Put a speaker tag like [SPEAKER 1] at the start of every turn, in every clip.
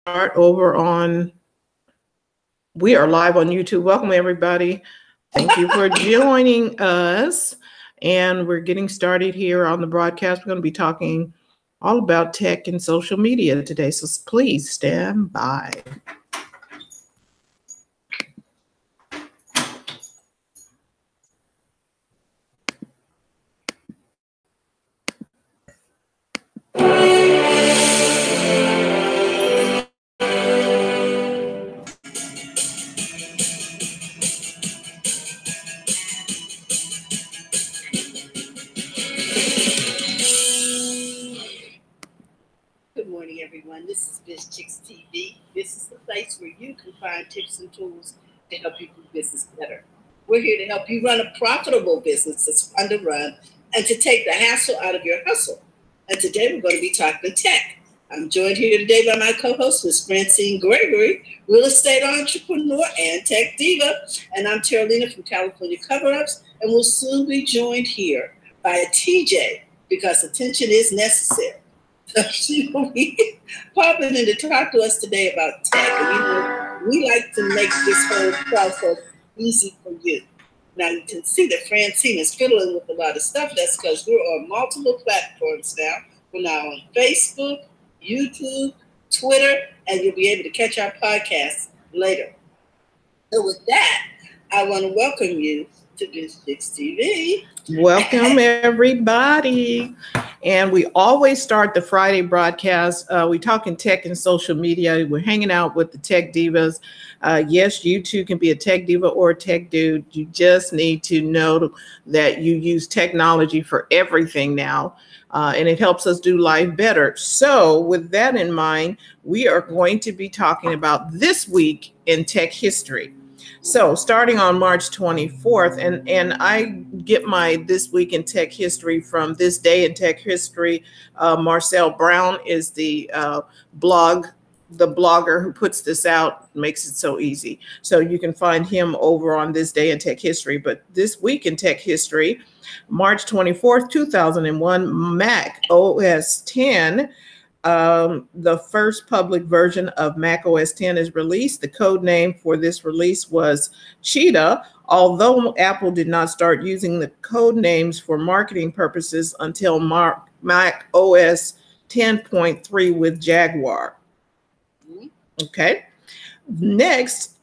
[SPEAKER 1] over on, we are live on YouTube. Welcome, everybody. Thank you for joining us. And we're getting started here on the broadcast. We're going to be talking all about tech and social media today. So please stand by.
[SPEAKER 2] Good morning, everyone. This is Biz Chicks TV. This is the place where you can find tips and tools to help you do business better. We're here to help you run a profitable business that's fun to run and to take the hassle out of your hustle. And today we're going to be talking tech. I'm joined here today by my co-host, Ms. Francine Gregory, real estate entrepreneur and tech diva. And I'm Terralina from California Cover-Ups. And we'll soon be joined here by TJ because attention is necessary. She will be popping in to talk to us today about tech. And we like to make this whole process easy for you. Now you can see that Francine is fiddling with a lot of stuff. That's because we're on multiple platforms now. We're now on Facebook, YouTube, Twitter, and you'll be able to catch our podcast later. So with that, I want to welcome you to Biz Chicks TV.
[SPEAKER 1] Welcome, everybody. And we always start the Friday broadcast. We're talking tech and social media. We're hanging out with the tech divas. Yes, you too can be a tech diva or a tech dude. You just need to know that you use technology for everything now. And it helps us do life better. So with that in mind, we are going to be talking about this week in tech history. So starting on March 24th, and I get my This Week in Tech History from This Day in Tech History. Marcel Brown is the blogger who puts this out, makes it so easy. So you can find him over on This Day in Tech History. But This Week in Tech History, March 24th, 2001, Mac OS X. The first public version of Mac OS X is released. The code name for this release was Cheetah, although Apple did not start using the code names for marketing purposes until Mac OS 10.3 with Jaguar. Okay. Next,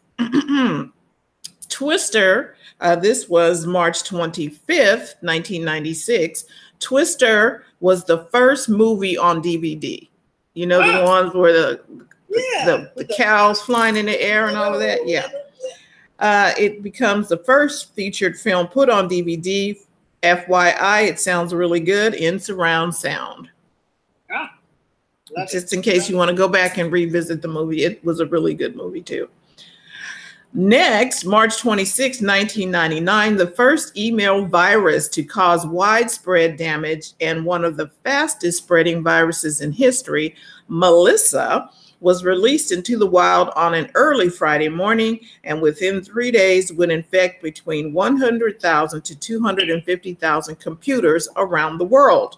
[SPEAKER 1] Twister. This was March 25th, 1996. Twister was the first movie on DVD. You know, the ones where the cows flying in the air and all of that? Yeah. It becomes the first featured film put on DVD. FYI, it sounds really good in surround sound. Just in case you want to go back and revisit the movie. It was a really good movie too. Next, March 26, 1999, the first email virus to cause widespread damage and one of the fastest spreading viruses in history, Melissa, was released into the wild on an early Friday morning, and within 3 days would infect between 100,000 to 250,000 computers around the world.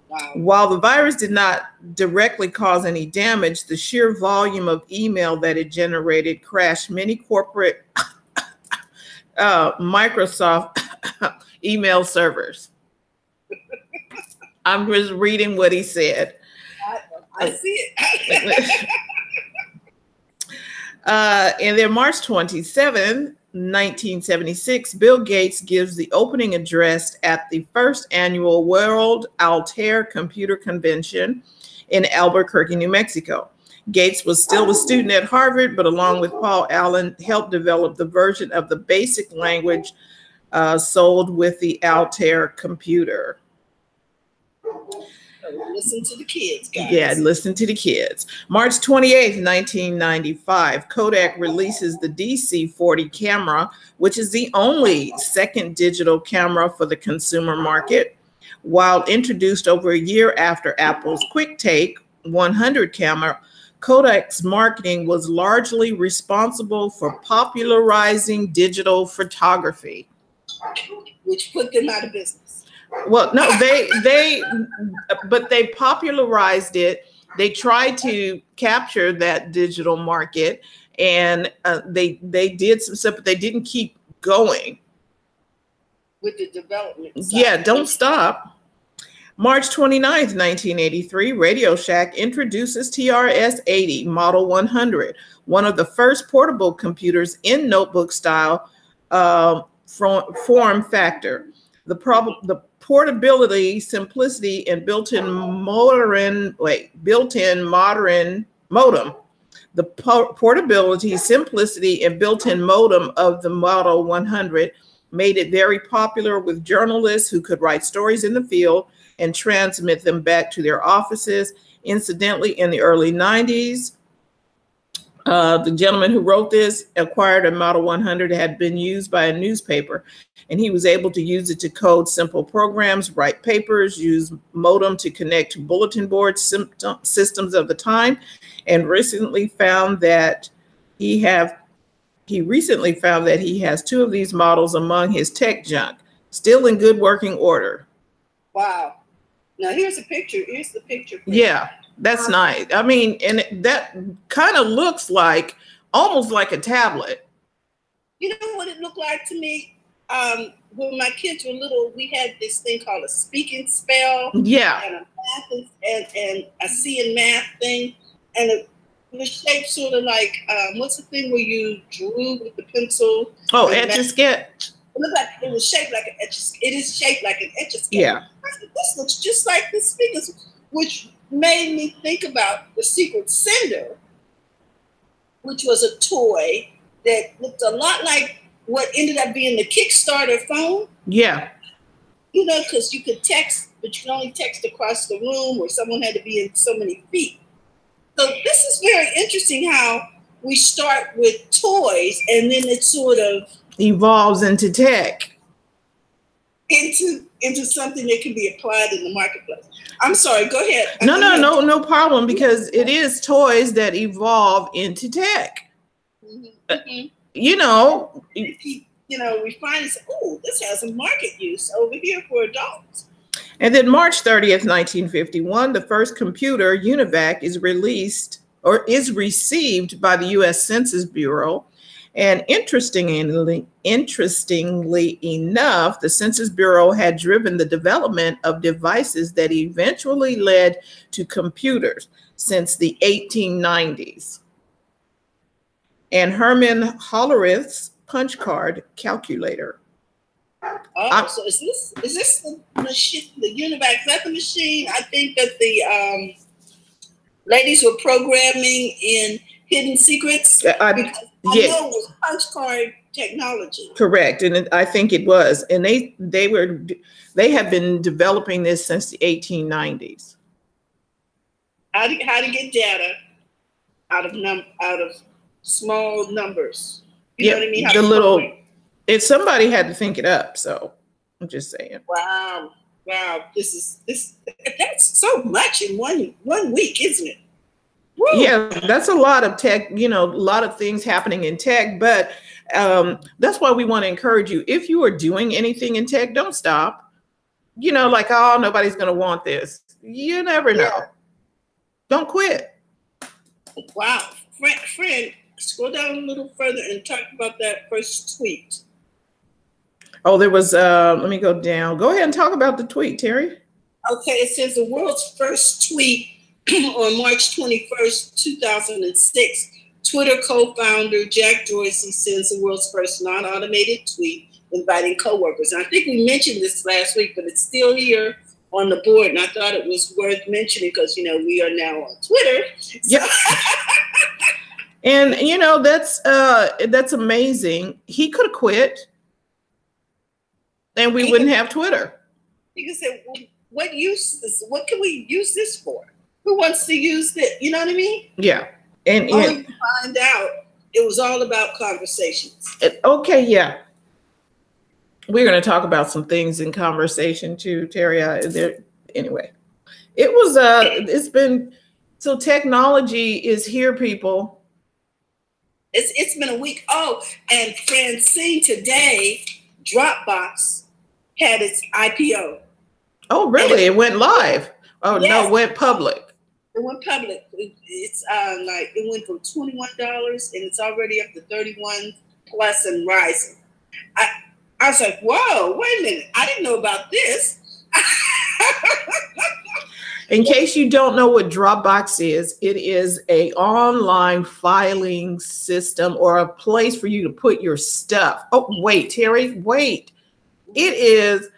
[SPEAKER 2] Wow.
[SPEAKER 1] While the virus did not directly cause any damage, the sheer volume of email that it generated crashed many corporate Microsoft email servers. I'm just reading what he said.
[SPEAKER 2] I see it.
[SPEAKER 1] And then March 27, 1976, Bill Gates gives the opening address at the first annual World Altair Computer Convention in Albuquerque, New Mexico. Gates was still a student at Harvard, but along with Paul Allen, helped develop the version of the basic language sold with the Altair computer.
[SPEAKER 2] Listen to the kids, guys.
[SPEAKER 1] Yeah, listen to the kids. March 28th, 1995, Kodak releases the DC-40 camera, which is the only second digital camera for the consumer market. While introduced over a year after Apple's QuickTake 100 camera, Kodak's marketing was largely responsible for popularizing digital photography.
[SPEAKER 2] Which put them out of business.
[SPEAKER 1] Well, no, they popularized it they tried to capture that digital market, and they did some stuff, but they didn't keep going
[SPEAKER 2] with the development side.
[SPEAKER 1] Yeah, don't stop. March 29th, 1983, Radio Shack introduces TRS-80 Model 100, one of the first portable computers in notebook style form factor. The portability, simplicity, and built-in modern modem. The portability, simplicity, and built-in modem of the Model 100 made it very popular with journalists who could write stories in the field and transmit them back to their offices. Incidentally, in the early 90s, the gentleman who wrote this acquired a Model 100 that had been used by a newspaper, and he was able to use it to code simple programs, write papers, use modem to connect to bulletin board systems of the time, and recently found that he has 2 of these models among his tech junk, still in good working order.
[SPEAKER 2] Wow. Now here's a picture. Here's the picture.
[SPEAKER 1] Yeah, that's nice. I mean, and that kind of looks like almost like a tablet.
[SPEAKER 2] You know what it looked like to me? When my kids were little, we had this thing called a speaking spell.
[SPEAKER 1] Yeah.
[SPEAKER 2] And a math and a C in math thing. And it was shaped sort of like, what's the thing where you drew with the pencil?
[SPEAKER 1] Oh, Etch-a-Sketch.
[SPEAKER 2] It looked like it was shaped like an Etch-a-Sketch. It is shaped like an Etch-a-Sketch.
[SPEAKER 1] Yeah.
[SPEAKER 2] This looks just like the speakers, which made me think about the Secret Sender, which was a toy that looked a lot like what ended up being the Kickstarter phone.
[SPEAKER 1] Yeah.
[SPEAKER 2] You know, because you could text, but you could only text across the room, or someone had to be in so many feet. So this is very interesting how we start with toys and then it sort of
[SPEAKER 1] evolves into tech.
[SPEAKER 2] Into something that can be applied in the marketplace. I'm sorry, go ahead.
[SPEAKER 1] No problem, because it is toys that evolve into tech.
[SPEAKER 2] Mm-hmm.
[SPEAKER 1] You know,
[SPEAKER 2] we find, oh, this has a market use over here for adults.
[SPEAKER 1] And then March 30th, 1951, the first computer, UNIVAC, is received by the U.S. Census Bureau. And interestingly enough, the Census Bureau had driven the development of devices that eventually led to computers since the 1890s. And Herman Hollerith's punch card calculator.
[SPEAKER 2] Oh, so is this the machine, the UNIVAC? Is that the machine? I think that the ladies were programming in Hidden Secrets. I know it was punch card technology.
[SPEAKER 1] Correct, and I think it was. And they have been developing this since the 1890s.
[SPEAKER 2] How to get data out of small numbers. You know what I mean?
[SPEAKER 1] Somebody had to think it up, so I'm just saying.
[SPEAKER 2] Wow. That's so much in one week, isn't it? Woo.
[SPEAKER 1] Yeah, that's a lot of tech, a lot of things happening in tech, but that's why we want to encourage you. If you are doing anything in tech, don't stop. Like, oh, nobody's going to want this. You never know. Yeah. Don't quit.
[SPEAKER 2] Wow. Friend, scroll down a little further and talk about that first tweet.
[SPEAKER 1] Oh, there was, let me go down. Go ahead and talk about the tweet, Terry.
[SPEAKER 2] Okay, it says the world's first tweet on March 21st, 2006. Twitter co-founder Jack Dorsey sends the world's first non-automated tweet inviting coworkers. And I think we mentioned this last week, but it's still here on the board. And I thought it was worth mentioning because, we are now on Twitter.
[SPEAKER 1] Yep. And, that's amazing. He could have quit. And we wouldn't have Twitter.
[SPEAKER 2] You can say, well, what can we use this for? Who wants to use this? You know what I mean?
[SPEAKER 1] Yeah. And
[SPEAKER 2] only to find out it was all about conversations.
[SPEAKER 1] Okay, yeah. We're going to talk about some things in conversation too, Terry. Anyway, it was it's been, so technology is here, people.
[SPEAKER 2] It's been a week. Oh, and Francine, today Dropbox had its IPO.
[SPEAKER 1] Oh, really? It went live? Oh,
[SPEAKER 2] yes.
[SPEAKER 1] No, it went public.
[SPEAKER 2] It it went public. It's like it went from $21 and it's already up to 31 plus and rising. I was like, whoa, wait a minute. I didn't know about this.
[SPEAKER 1] In case you don't know what Dropbox is, it is an online filing system or a place for you to put your stuff. Oh, wait, Terry, wait. It is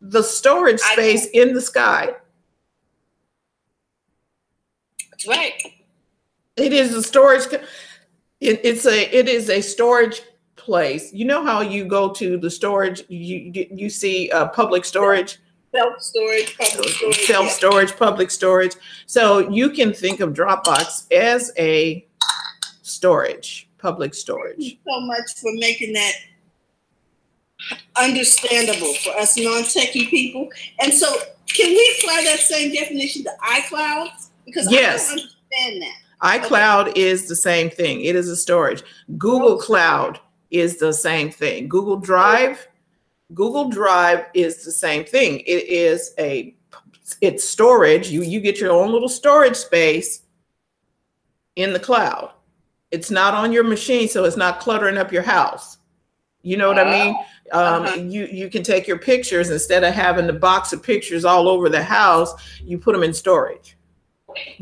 [SPEAKER 1] the storage space in the sky.
[SPEAKER 2] That's right.
[SPEAKER 1] It is a storage. It is a storage place. You know how you go to the storage, you see public storage.
[SPEAKER 2] Self-storage, public storage.
[SPEAKER 1] Self-storage, public storage. So you can think of Dropbox as a storage, public storage.
[SPEAKER 2] Thank you so much for making that understandable for us non-techie people. And so can we apply that same definition to iCloud? Because
[SPEAKER 1] yes.
[SPEAKER 2] I don't understand that.
[SPEAKER 1] iCloud is the same thing. It is a storage. Google Cloud is the same thing. Google Drive is the same thing. It's storage. You get your own little storage space in the cloud. It's not on your machine, so it's not cluttering up your house. You know what I mean? You can take your pictures, instead of having the box of pictures all over the house, you put them in storage.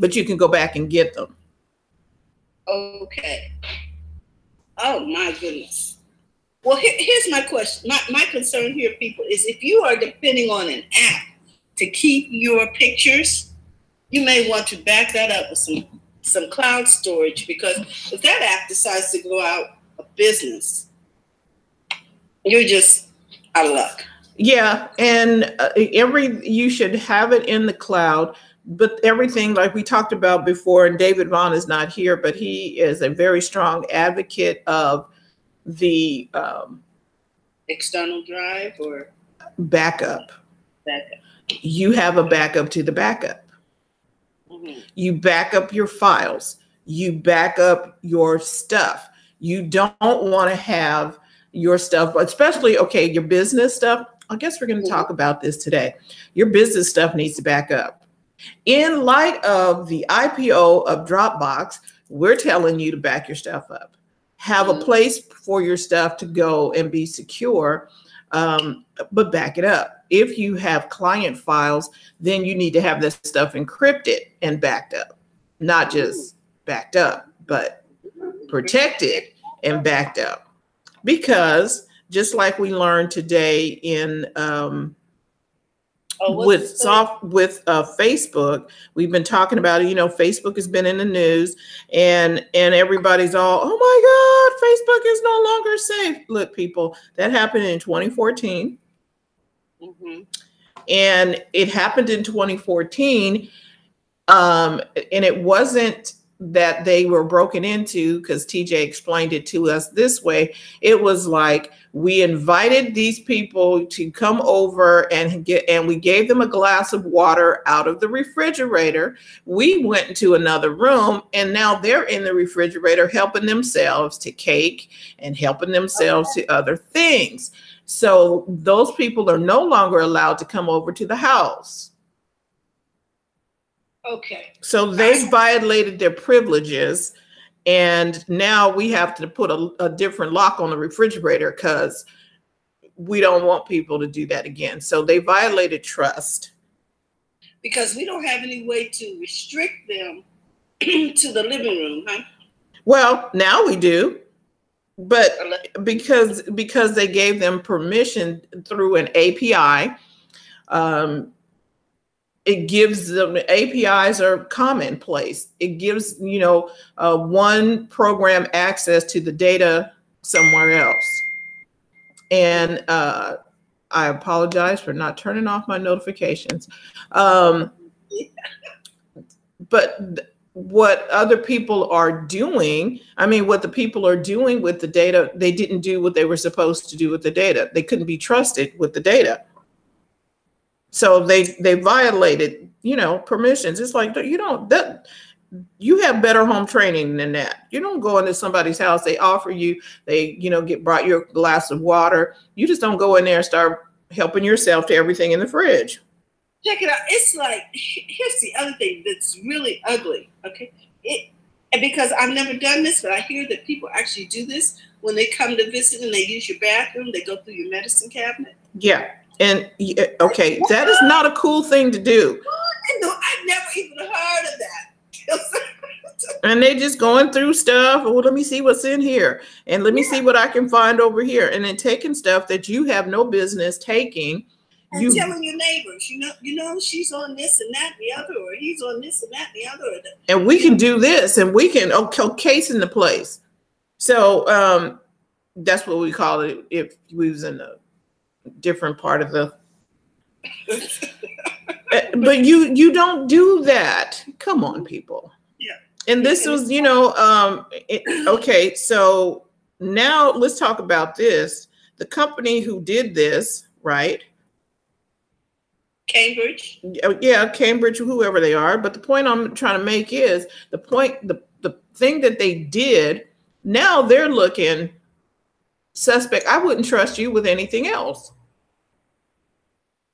[SPEAKER 1] But you can go back and get them.
[SPEAKER 2] Okay. Oh my goodness. Well, here's my question. My concern here, people, is if you are depending on an app to keep your pictures, you may want to back that up with some cloud storage, because if that app decides to go out of business, you're just out of luck.
[SPEAKER 1] Yeah, and you should have it in the cloud. But everything, like we talked about before, and David Vaughn is not here, but he is a very strong advocate of the
[SPEAKER 2] external drive or
[SPEAKER 1] backup. You have a backup to the backup. Mm-hmm. You back up your files. You back up your stuff. You don't want to have your stuff, especially, okay, your business stuff. I guess we're going to talk about this today. Your business stuff needs to back up. In light of the IPO of Dropbox, we're telling you to back your stuff up. Have a place for your stuff to go and be secure, but back it up. If you have client files, then you need to have this stuff encrypted and backed up. Not just backed up, but protected and backed up. Because just like we learned today in with Facebook, we've been talking about it. You know, Facebook has been in the news, and everybody's all, oh my God, Facebook is no longer safe. Look, people, that happened in 2014. Mm-hmm. And it happened in 2014. And it wasn't that they were broken into, because TJ explained it to us this way. It was like, we invited these people to come over and we gave them a glass of water out of the refrigerator. We went into another room, and now they're in the refrigerator helping themselves to cake and helping themselves to other things. So those people are no longer allowed to come over to the house.
[SPEAKER 2] Okay.
[SPEAKER 1] So they violated their privileges, and now we have to put a different lock on the refrigerator because we don't want people to do that again. So they violated trust.
[SPEAKER 2] Because we don't have any way to restrict them to the living room, huh? Well,
[SPEAKER 1] now we do, but because they gave them permission through an API, it gives them, APIs are commonplace. It gives, one program access to the data somewhere else. And I apologize for not turning off my notifications. But what other people are doing, what the people are doing with the data, they didn't do what they were supposed to do with the data. They couldn't be trusted with the data. So they violated, permissions. It's like, you have better home training than that. You don't go into somebody's house, they offer you, brought you a glass of water. You just don't go in there and start helping yourself to everything in the fridge.
[SPEAKER 2] Check it out. It's like, here's the other thing that's really ugly. Okay. And because I've never done this, but I hear that people actually do this when they come to visit and they use your bathroom, they go through your medicine cabinet.
[SPEAKER 1] Yeah. And okay, that is not a cool thing to do.
[SPEAKER 2] I never even heard of that.
[SPEAKER 1] And they just going through stuff. Oh, let me see what's in here. And let me see what I can find over here. And then taking stuff that you have no business taking.
[SPEAKER 2] And telling your neighbors, you know, she's on this and that and the other, or he's on this and that and the other.
[SPEAKER 1] And we can do this, and we can case in the place. So that's what we call it if we was in a different part of the. But you don't do that. Come on, people.
[SPEAKER 2] Yeah.
[SPEAKER 1] And this was, you know, okay. So now let's talk about this. The company who did this, right?
[SPEAKER 2] Cambridge.
[SPEAKER 1] Yeah, Cambridge, whoever they are. But the point I'm trying to make is the thing that they did, now they're looking suspect. I wouldn't trust you with anything else.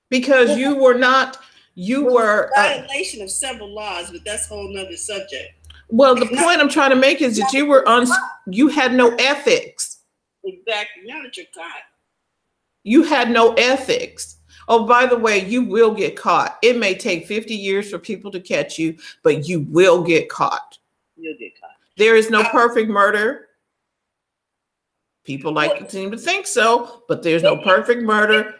[SPEAKER 1] Because you were a
[SPEAKER 2] violation of several laws, but that's a whole nother subject.
[SPEAKER 1] Well, the point I'm trying to make is that you had no ethics.
[SPEAKER 2] Exactly. Now that you're caught.
[SPEAKER 1] You had no ethics. Oh, by the way, you will get caught. It may take 50 years for people to catch you, but you will get caught.
[SPEAKER 2] You'll get caught.
[SPEAKER 1] There is no perfect murder. People seem to think so, but there's no perfect murder.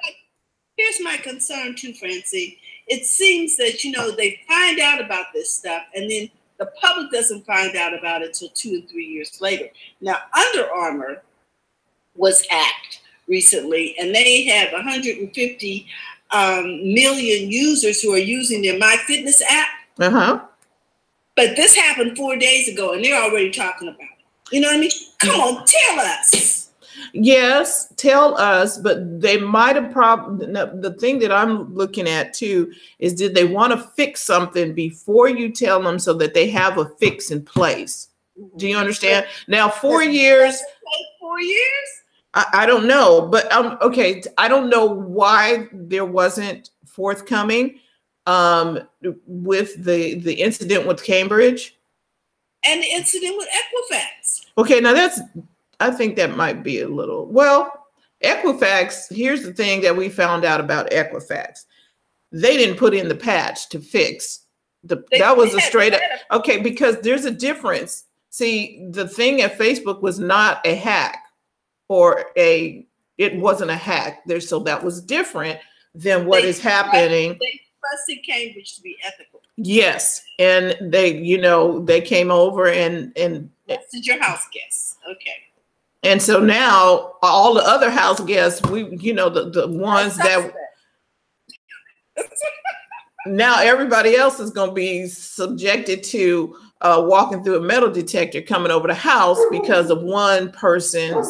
[SPEAKER 2] Here's my concern too, Francie. It seems that, you know, they find out about this stuff and then the public doesn't find out about it till 2 and 3 years later. Now, Under Armour was hacked recently, and they have 150 million users who are using their MyFitness app.
[SPEAKER 1] Uh-huh.
[SPEAKER 2] But this happened 4 days ago, and they're already talking about it. You know what I mean? Come on, tell us.
[SPEAKER 1] Yes, tell us, but they might have the thing that I'm looking at too is, did they want to fix something before you tell them so that they have a fix in place? Do you understand? Now, 4 years.
[SPEAKER 2] 4 years?
[SPEAKER 1] I don't know, but okay. I don't know why there wasn't forthcoming with the incident with Cambridge
[SPEAKER 2] and the incident with Equifax.
[SPEAKER 1] Okay, now I think that might be a little, well, Equifax. Here's the thing that we found out about Equifax: they didn't put in the patch to fix that was a straight up okay, because there's a difference. See, the thing at Facebook was not a hack. It wasn't a hack there, so that was different than what is happening.
[SPEAKER 2] They trusted Cambridge to be ethical.
[SPEAKER 1] Yes, and they came over and
[SPEAKER 2] this is your house guest, okay.
[SPEAKER 1] And so now all the other house guests, the ones that now everybody else is going to be subjected to walking through a metal detector coming over the house because of one person's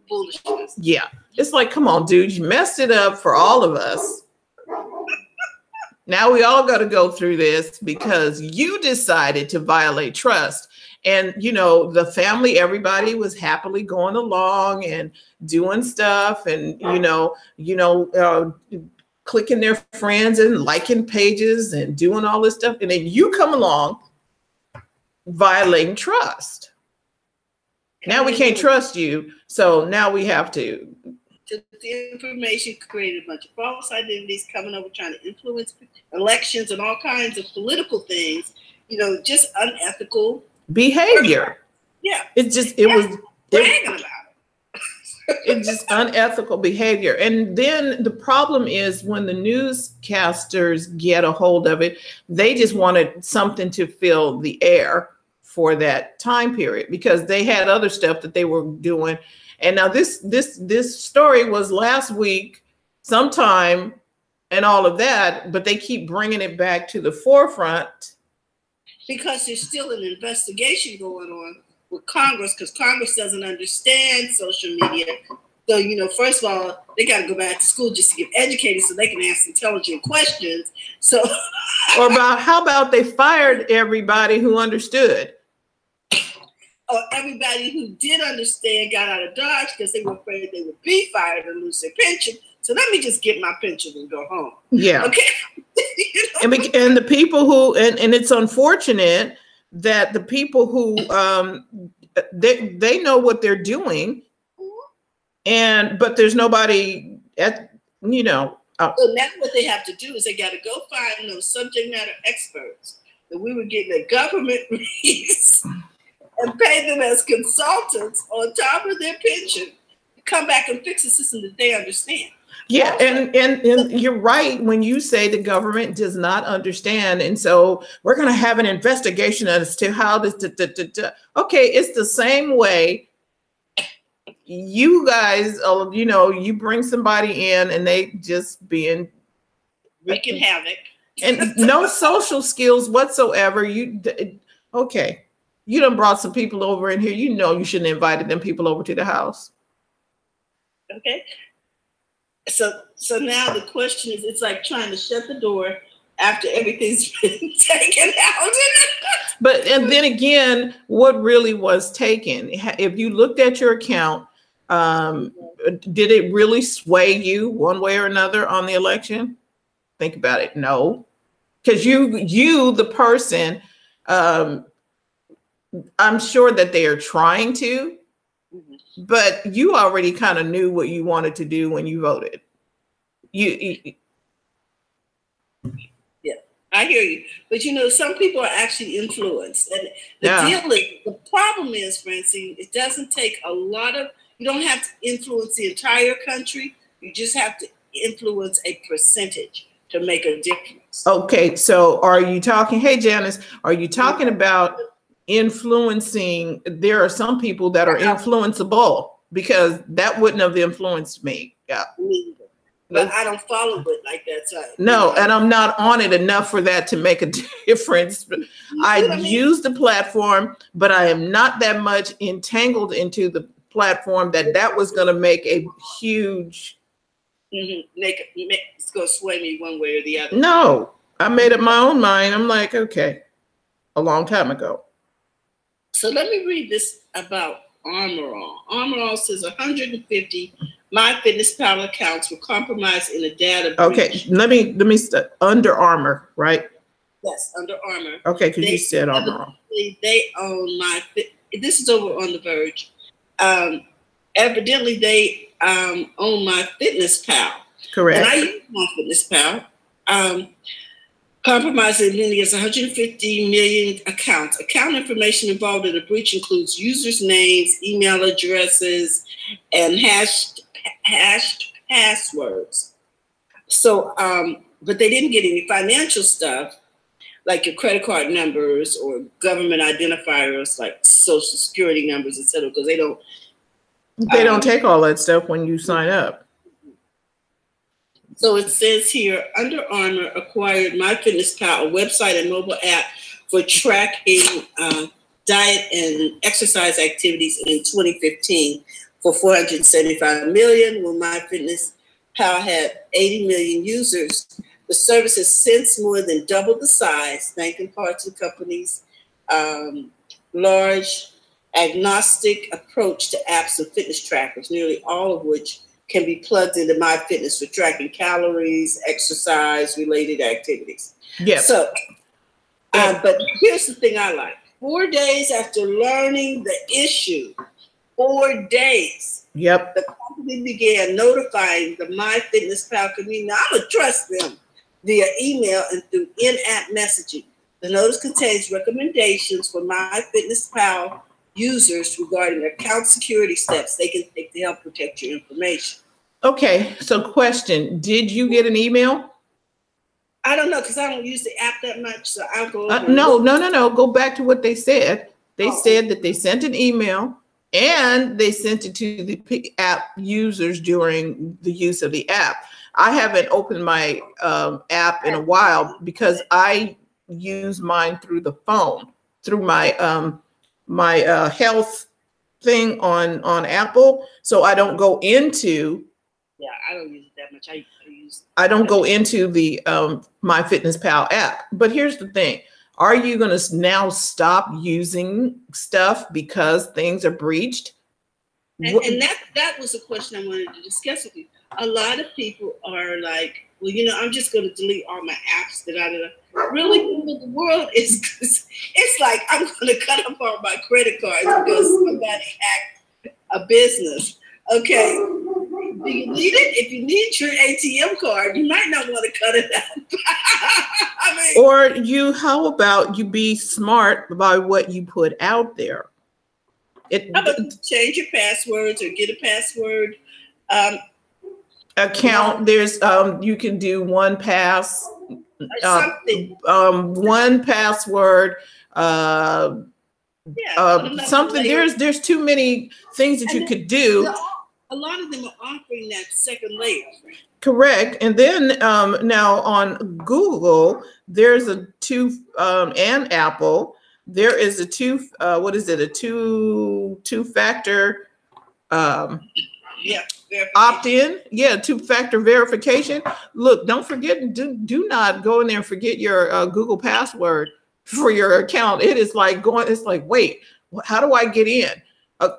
[SPEAKER 2] foolishness.
[SPEAKER 1] Yeah. It's like, come on, dude, you messed it up for all of us. Now we all got to go through this because you decided to violate trust. And, the family, everybody was happily going along and doing stuff and, clicking their friends and liking pages and doing all this stuff. And then you come along violating trust. Now we can't trust you, so now we have to.
[SPEAKER 2] The information created a bunch of false identities coming over, trying to influence elections and all kinds of political things. Just unethical
[SPEAKER 1] behavior.
[SPEAKER 2] Yeah,
[SPEAKER 1] it's just unethical behavior. And then the problem is when the newscasters get a hold of it, they just wanted something to fill the air for that time period because they had other stuff that they were doing. And now this story was last week sometime and all of that, but they keep bringing it back to the forefront.
[SPEAKER 2] Because there's still an investigation going on with Congress because Congress doesn't understand social media. So, first of all, they got to go back to school just to get educated so they can ask intelligent questions. So,
[SPEAKER 1] or how about they fired everybody who understood?
[SPEAKER 2] Or everybody who did understand got out of Dodge because they were afraid they would be fired and lose their pension. So let me just get my pension and go home.
[SPEAKER 1] Yeah.
[SPEAKER 2] Okay.
[SPEAKER 1] And the people who, and it's unfortunate that the people who, they know what they're doing, but there's nobody
[SPEAKER 2] So now what they have to do is they got to go find those subject matter experts that we were getting a government raise and pay them as consultants on top of their pension to come back and fix the system that they understand.
[SPEAKER 1] Yeah, and you're right when you say the government does not understand, and so we're going to have an investigation as to how this. Okay, it's the same way. You guys, you bring somebody in and they just being
[SPEAKER 2] wreaking havoc
[SPEAKER 1] and no social skills whatsoever. Okay, you done brought some people over in here. You shouldn't have invited them people over to the house.
[SPEAKER 2] Okay. So now the question is, it's like trying to shut the door after everything's been taken out.
[SPEAKER 1] And then again, what really was taken? If you looked at your account, did it really sway you one way or another on the election? Think about it. No, because you, the person, I'm sure that they are trying to. But you already kind of knew what you wanted to do when you voted. Yeah,
[SPEAKER 2] I hear you. But some people are actually influenced. And the problem is, Francine, it doesn't take a lot of, you don't have to influence the entire country. You just have to influence a percentage to make a difference.
[SPEAKER 1] Okay, so are you talking, hey Janice, are you talking about influencing? There are some people that are influenceable, because that wouldn't have influenced me. Yeah,
[SPEAKER 2] but I don't follow it like that. So
[SPEAKER 1] no, and I'm not on it enough for that to make a difference. I use the platform, but I am not that much entangled into the platform that was going to make a huge.
[SPEAKER 2] It's going to sway me one way or the other.
[SPEAKER 1] No, I made up my own mind. I'm like, okay, a long time ago.
[SPEAKER 2] So let me read this about Armor All. Armor All says 150 MyFitnessPal accounts were compromised in a data breach.
[SPEAKER 1] Okay, let me Under Armour, right?
[SPEAKER 2] Yes, Under Armour.
[SPEAKER 1] Okay, because you said Armor All.
[SPEAKER 2] They own this is over on The Verge. Evidently, they own MyFitnessPal.
[SPEAKER 1] Correct.
[SPEAKER 2] And I use MyFitnessPal. Compromised as many as 150 million accounts. Account information involved in the breach includes users' names, email addresses, and hashed passwords. So, but they didn't get any financial stuff like your credit card numbers or government identifiers like social security numbers, etc. Because they don't
[SPEAKER 1] take all that stuff when you sign up.
[SPEAKER 2] So it says here, Under Armour acquired MyFitnessPal, a website and mobile app for tracking diet and exercise activities in 2015 for $475 million. When MyFitnessPal had 80 million users, the service has since more than doubled the size, thanks in part to the company's large agnostic approach to apps and fitness trackers, nearly all of which can be plugged into MyFitness for tracking calories, exercise-related activities.
[SPEAKER 1] Yeah.
[SPEAKER 2] So, but here's the thing I like. 4 days after learning the issue, 4 days,
[SPEAKER 1] yep,
[SPEAKER 2] the company began notifying the MyFitnessPal community. Now, I'm going to trust them via email and through in-app messaging. The notice contains recommendations for MyFitnessPal users regarding account security steps they can take to help protect your information.
[SPEAKER 1] Okay, so question, did you get an email?
[SPEAKER 2] I don't know, because I don't use the app that much, so I'll go over
[SPEAKER 1] No. Go back to what they said. They said that they sent an email and they sent it to the app users during the use of the app. I haven't opened my app in a while because I use mine through the phone, through my my health thing on Apple, so I don't go into.
[SPEAKER 2] Yeah, I don't use it that much.
[SPEAKER 1] I don't go into the MyFitnessPal app. But here's the thing: are you going to now stop using stuff because things are breached?
[SPEAKER 2] And that was a question I wanted to discuss with you. A lot of people are like well, I'm just going to delete all my apps. Really, the world is, it's like I'm going to cut up all my credit cards because somebody hacked a business. Okay. Do you need it? If you need your ATM card, you might not want to cut it out.
[SPEAKER 1] Or how about you be smart about what you put out there?
[SPEAKER 2] How about you change your passwords or get a password
[SPEAKER 1] account? There's you can do one password. Something. There's too many things that you could do.
[SPEAKER 2] A lot of them are offering that second layer.
[SPEAKER 1] Correct. And then now on Google, there's a and Apple, there is a two-factor opt-in. Yeah, two-factor verification. Look, don't forget, do not go in there and forget your Google password for your account. It's like, wait, how do I get in?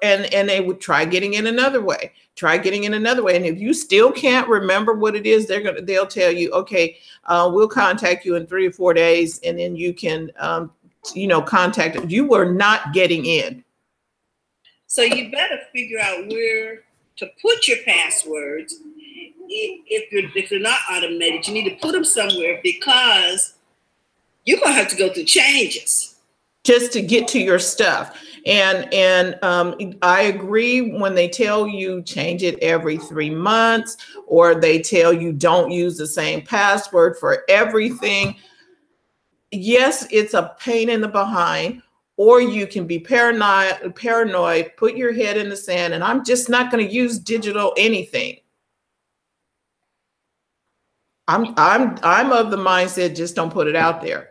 [SPEAKER 1] And they would try getting in another way. And if you still can't remember what it is, they'll tell you, okay, we'll contact you in 3 or 4 days, and then you can contact them. You were not getting in.
[SPEAKER 2] So you better figure out where to put your passwords. If they're not automated, you need to put them somewhere, because you're gonna have to go through changes
[SPEAKER 1] just to get to your stuff. And I agree when they tell you change it every 3 months, or they tell you don't use the same password for everything. Yes, it's a pain in the behind, or you can be paranoid, put your head in the sand, and I'm just not going to use digital anything. I'm of the mindset, just don't put it out there.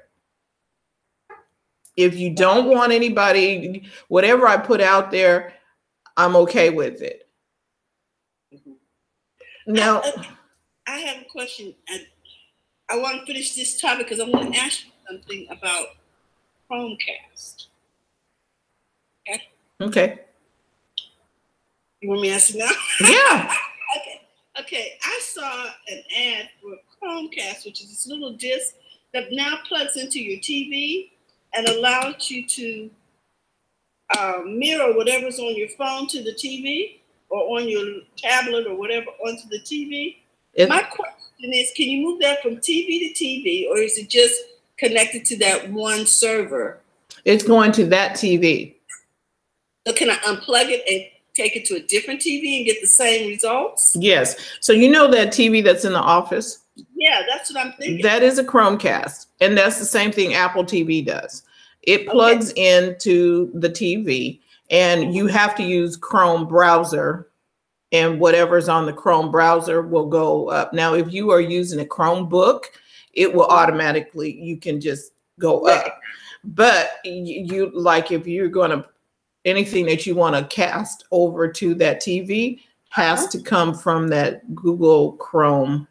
[SPEAKER 1] If you don't want anybody, whatever I put out there, I'm okay with it. Now,
[SPEAKER 2] I have a question. I want to finish this topic because I want to ask you something about Chromecast.
[SPEAKER 1] Okay.
[SPEAKER 2] You want me to ask you now?
[SPEAKER 1] Yeah.
[SPEAKER 2] Okay. I saw an ad for Chromecast, which is this little disc that now plugs into your TV and allows you to mirror whatever's on your phone to the TV, or on your tablet or whatever onto the TV. My question is, can you move that from TV to TV, or is it just connected to that one server?
[SPEAKER 1] It's going to that TV.
[SPEAKER 2] So can I unplug it and take it to a different TV and get the same results?
[SPEAKER 1] Yes. So you know that TV that's in the office?
[SPEAKER 2] Yeah, that's what I'm thinking.
[SPEAKER 1] That is a Chromecast. And that's the same thing Apple TV does. It plugs into the TV, and you have to use Chrome browser, and whatever's on the Chrome browser will go up. Now, if you are using a Chromebook, it will automatically, you can just go up. But you like, if you're going to, anything that you want to cast over to that TV has to come from that Google Chrome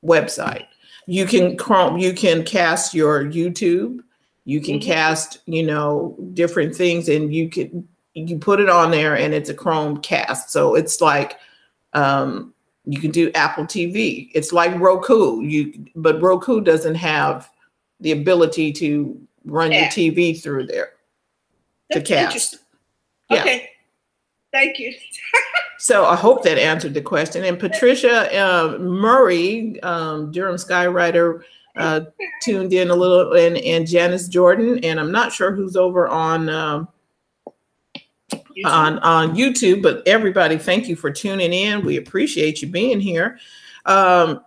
[SPEAKER 1] website. You can cast your YouTube. You can cast, different things, and you put it on there, and it's a Chromecast. So it's like, you can do Apple TV. It's like Roku. But Roku doesn't have the ability to run your TV through there.
[SPEAKER 2] That's interesting. Yeah. Okay. Thank you.
[SPEAKER 1] So I hope that answered the question. And Patricia Murray, Durham Skywriter, tuned in a little, and Janice Jordan, and I'm not sure who's over on YouTube, but everybody, thank you for tuning in. We appreciate you being here. So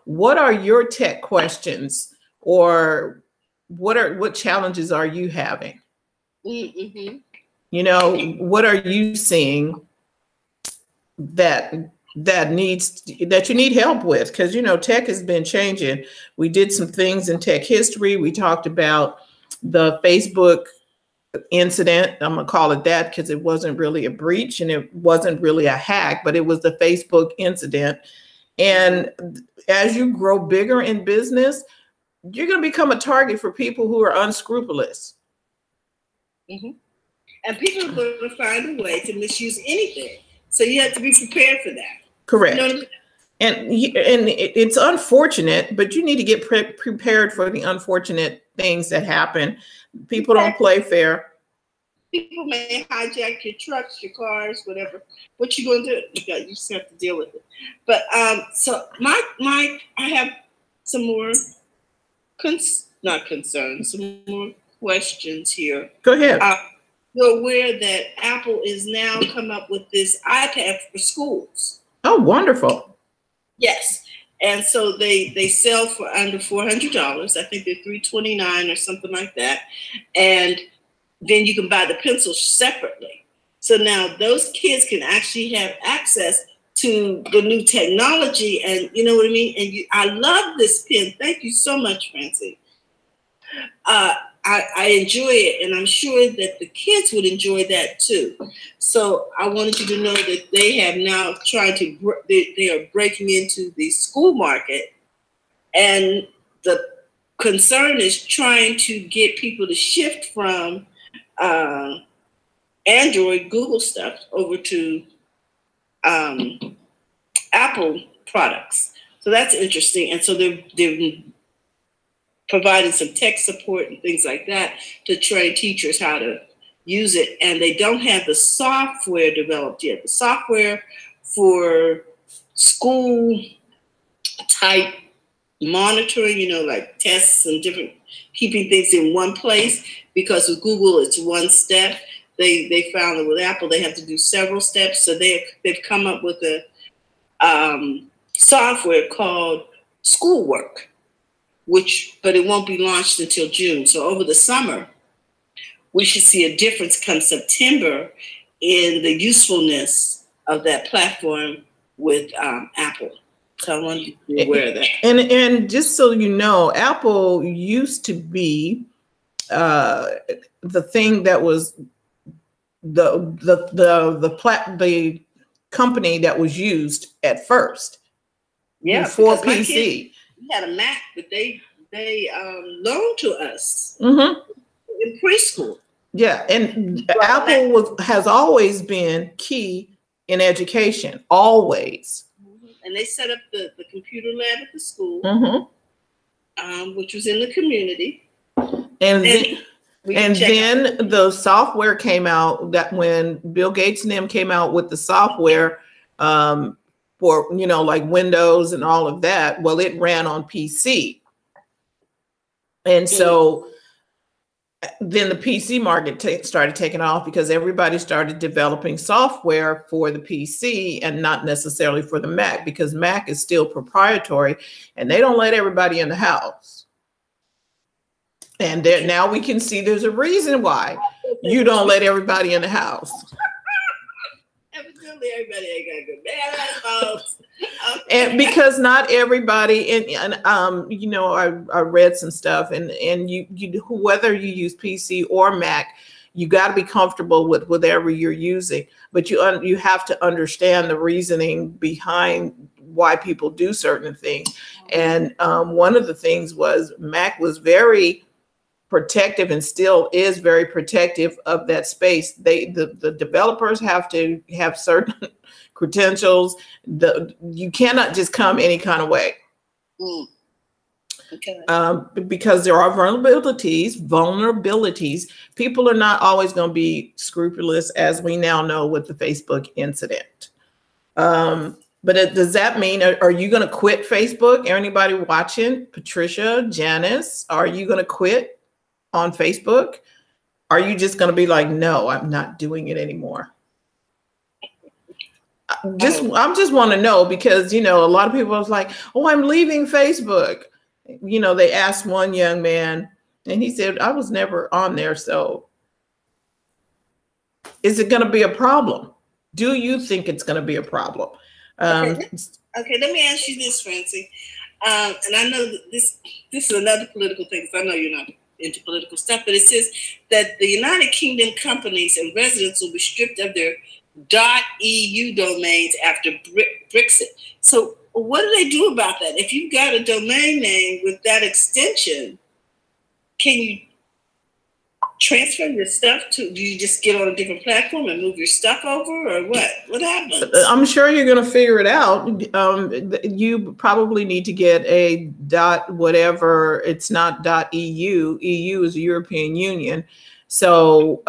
[SPEAKER 1] what are your tech questions, or what challenges are you having? What are you seeing that you need help with? Because tech has been changing. We did some things in tech history. We talked about the Facebook incident. I'm gonna call it that, because it wasn't really a breach and it wasn't really a hack, but it was the Facebook incident. And as you grow bigger in business, you're going to become a target for people who are unscrupulous.
[SPEAKER 2] And people are going to find a way to misuse anything. So you have to be prepared for that.
[SPEAKER 1] Correct. it's unfortunate, but you need to get prepared for the unfortunate things that happen. People don't play fair.
[SPEAKER 2] People may hijack your trucks, your cars, whatever. What you gonna do? You just have to deal with it. But so I have some more not concerns, some more questions here.
[SPEAKER 1] Go ahead.
[SPEAKER 2] You're aware that Apple is now come up with this iPad for schools.
[SPEAKER 1] Oh, wonderful.
[SPEAKER 2] Yes. And so they sell for under $400. I think they're $329 or something like that. And then you can buy the pencils separately. So now those kids can actually have access to the new technology, and you know what I mean? And I love this pen. Thank you so much, Francie. I enjoy it, and I'm sure that the kids would enjoy that too. So I wanted you to know that they have now tried to, they are breaking into the school market, and the concern is trying to get people to shift from Android, Google stuff over to Apple products. So that's interesting. And so they're providing some tech support and things like that to train teachers how to use it. And they don't have the software developed yet. The software for school type monitoring, you know, like tests and different, keeping things in one place, because with Google, it's one step. They found that with Apple, they have to do several steps. So they've come up with a software called Schoolwork, but it won't be launched until June. So over the summer, we should see a difference come September in the usefulness of that platform with Apple. So I wanted you to be aware of that.
[SPEAKER 1] And just so you know, Apple used to be the thing that was the company that was used at first.
[SPEAKER 2] Yeah,
[SPEAKER 1] before PC.
[SPEAKER 2] We had a Mac, but they loaned to us
[SPEAKER 1] in
[SPEAKER 2] preschool.
[SPEAKER 1] Yeah, and Apple has always been key in education, always.
[SPEAKER 2] And they set up the computer lab at the school, which was in the community.
[SPEAKER 1] And then the software came out, that when Bill Gates and them came out with the software for, you know, like Windows and all of that, well, it ran on PC. And so then the PC market started taking off because everybody started developing software for the PC and not necessarily for the Mac, because Mac is still proprietary and they don't let everybody in the house. And there, now we can see there's a reason why you don't let everybody in the house.
[SPEAKER 2] Evidently, everybody ain't got good manners,
[SPEAKER 1] and because not everybody, and you know, I read some stuff, and you whether you use PC or Mac, you got to be comfortable with whatever you're using, but you have to understand the reasoning behind why people do certain things. And one of the things was Mac was very protective and still is very protective of that space. The developers have to have certain credentials. You cannot just come any kind of way.
[SPEAKER 2] Okay.
[SPEAKER 1] Because there are vulnerabilities. People are not always going to be scrupulous, as we now know with the Facebook incident. But does that mean, are you going to quit Facebook? Anybody watching? Patricia, Janice, are you going to quit on Facebook? Are you just going to be like, no, I'm not doing it anymore? I just want to know, because, you know, a lot of people was like, oh, I'm leaving Facebook. You know, they asked one young man and he said, I was never on there. So is it going to be a problem? Do you think it's going to be a problem?
[SPEAKER 2] Okay, let me ask you this, Francie. And I know that this is another political thing, because I know you're not into political stuff, but it says that the United Kingdom companies and residents will be stripped of their .eu domains after Brexit. So what do they do about that? If you've got a domain name with that extension, can you transfer your stuff to? Do you just get on a different platform and move your stuff over, or what? What happens?
[SPEAKER 1] I'm sure you're going to figure it out. You probably need to get a dot whatever. It's not .eu. EU is the European Union. So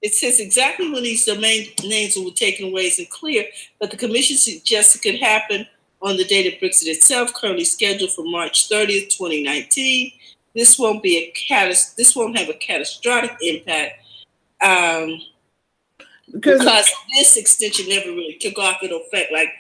[SPEAKER 2] it says exactly when these domain names were taken away isn't clear, but the commission suggests it could happen on the date of Brexit itself, currently scheduled for March 30th, 2019. This won't have a catastrophic impact because this extension never really took off. It'll affect like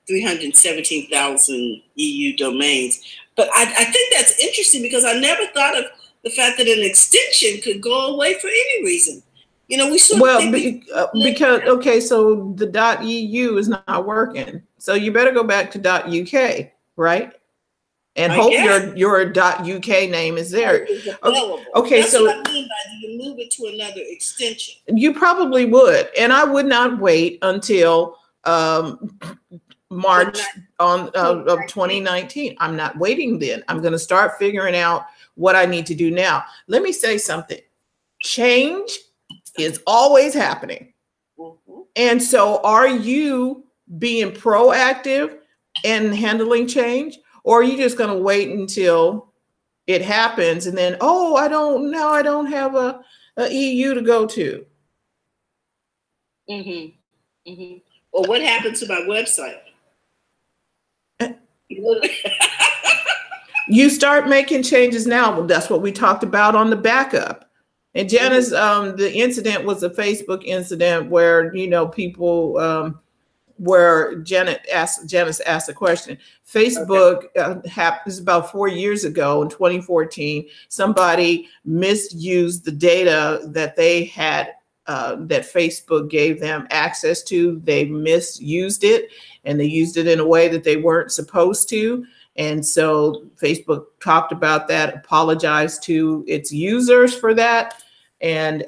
[SPEAKER 2] 317,000 EU domains. But I think that's interesting because I never thought of the fact that an extension could go away for any reason. You know, we sort of
[SPEAKER 1] because okay, so the .eu is not working, so you better go back to .uk, right? And hope your .uk name is there. Okay,
[SPEAKER 2] that's
[SPEAKER 1] so
[SPEAKER 2] what I mean by, do you move it to another extension?
[SPEAKER 1] You probably would, and I would not wait until March of 2019. I'm not waiting then. I'm going to start figuring out what I need to do now. Let me say something. Change is always happening.
[SPEAKER 2] Mm-hmm.
[SPEAKER 1] And so are you being proactive and handling change? Or are you just going to wait until it happens and then, oh, I don't have a EU to go to?
[SPEAKER 2] Mm-hmm. Mm-hmm. Well, what happens to my website?
[SPEAKER 1] You start making changes now. Well, that's what we talked about on the backup. And Janice, the incident was a Facebook incident where, you know, people, where Janice asked a question. Facebook happens about 4 years ago in 2014. Somebody misused the data that they had, that Facebook gave them access to. They misused it, and they used it in a way that they weren't supposed to. And so Facebook talked about that, apologized to its users for that, and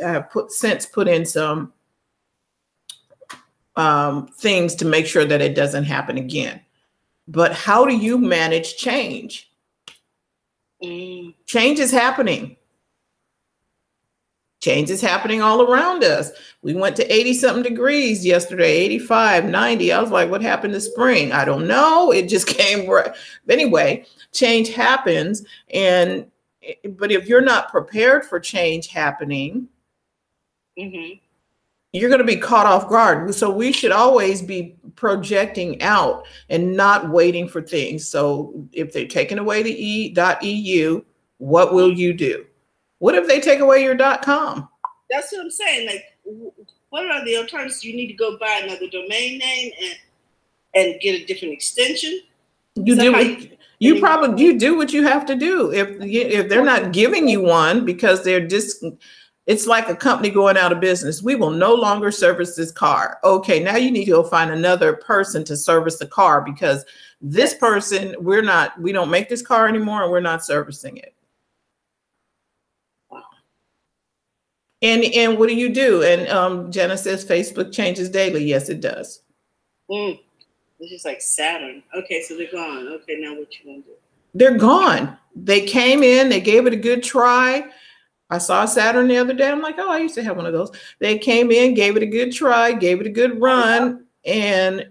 [SPEAKER 1] since put in some things to make sure that it doesn't happen again. But how do you manage change? Change is happening. Change is happening all around us. We went to 80-something degrees yesterday, 85, 90. I was like, what happened to spring? I don't know. It just came. Anyway, change happens. But if you're not prepared for change happening, you're going to be caught off guard. So we should always be projecting out and not waiting for things. So if they're taking away the .eu, what will you do? What if they take away your .com?
[SPEAKER 2] That's what I'm saying. Like, what are the alternatives? You need to go buy another domain name and get a different extension.
[SPEAKER 1] You do what you have to do. If they're not giving you one because they're just, it's like a company going out of business. We will no longer service this car. Okay, now you need to go find another person to service the car because this person, we don't make this car anymore and we're not servicing it. And what do you do? And Jenna says Facebook changes daily. Yes, it does.
[SPEAKER 2] It's just like Saturn. Okay, so they're gone. Okay, now what you gonna do?
[SPEAKER 1] They're gone. They came in, they gave it a good try. I saw Saturn the other day. I'm like, oh, I used to have one of those. They came in, gave it a good try, gave it a good run, and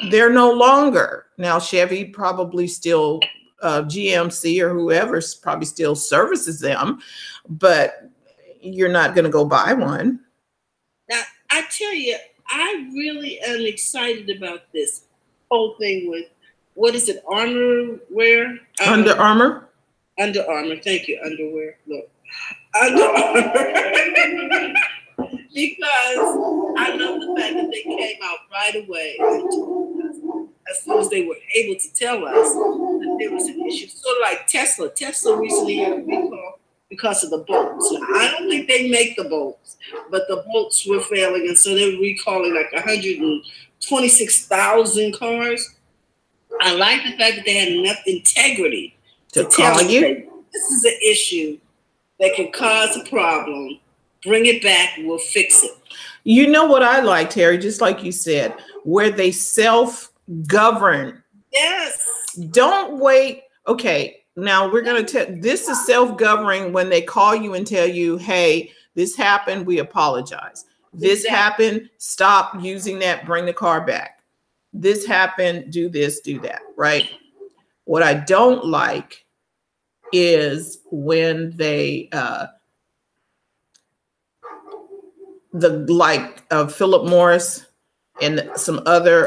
[SPEAKER 1] they're no longer. Now Chevy probably still, GMC or whoever probably still services them, but you're not going to go buy one.
[SPEAKER 2] Now, I tell you, I really am excited about this whole thing with, what is it, armor wear?
[SPEAKER 1] Under Armour?
[SPEAKER 2] Under Armour, thank you, underwear. Look, Under Armour. Because I love the fact that they came out right away and told us, as soon as they were able to tell us that there was an issue. Sort of like Tesla. Tesla recently had a recall because of the bolts. Now, I don't think they make the bolts, but the bolts were failing, and so they were recalling like 126,000 cars. I like the fact that they had enough integrity to tell you this is an issue that can cause a problem. Bring it back, we'll fix it.
[SPEAKER 1] You know what I like, Terry, just like you said, where they self-govern.
[SPEAKER 2] Yes.
[SPEAKER 1] Don't wait. Okay. Now we're going to tell, this is self-governing when they call you and tell you, hey, this happened, we apologize. This happened, stop using that, bring the car back. This happened, do this, do that, right? What I don't like is when they, Philip Morris and some other